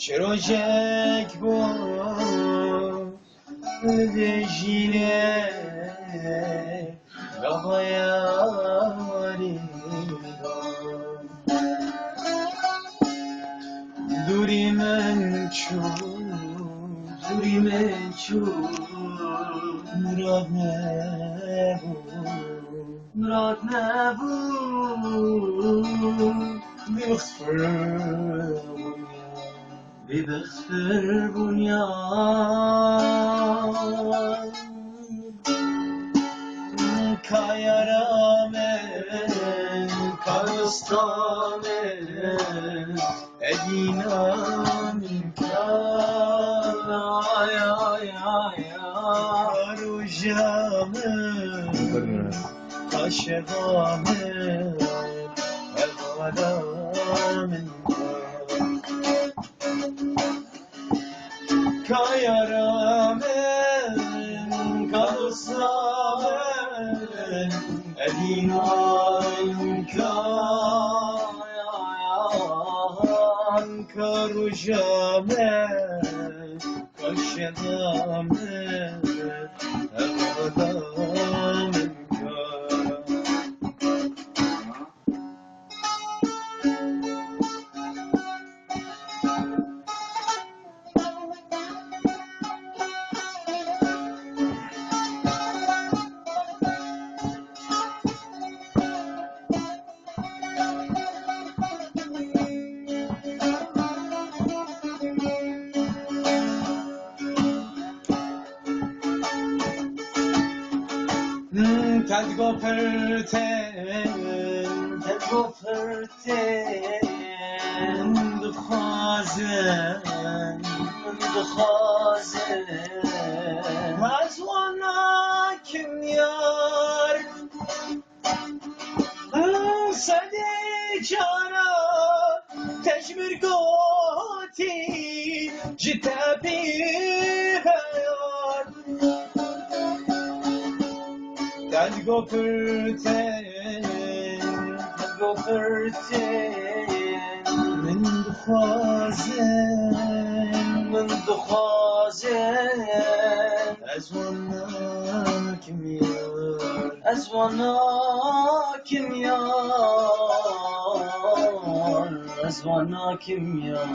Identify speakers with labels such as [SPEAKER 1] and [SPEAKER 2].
[SPEAKER 1] چرا جک بود دژیره لغایاری دوری من چو مراد نبود ببخفر بنیان کایرامن کارستامن ادینام کاروژامن کاشقامن الغدامن کایرامن کارستامن ادینام کاروژامن کاشقامن الغدامن تدگفرتن دخوازن از وانا کم یار صدی جانا تجبر گوتی جتا بیهار تدگفرتن من دخوازن از وانا کم یار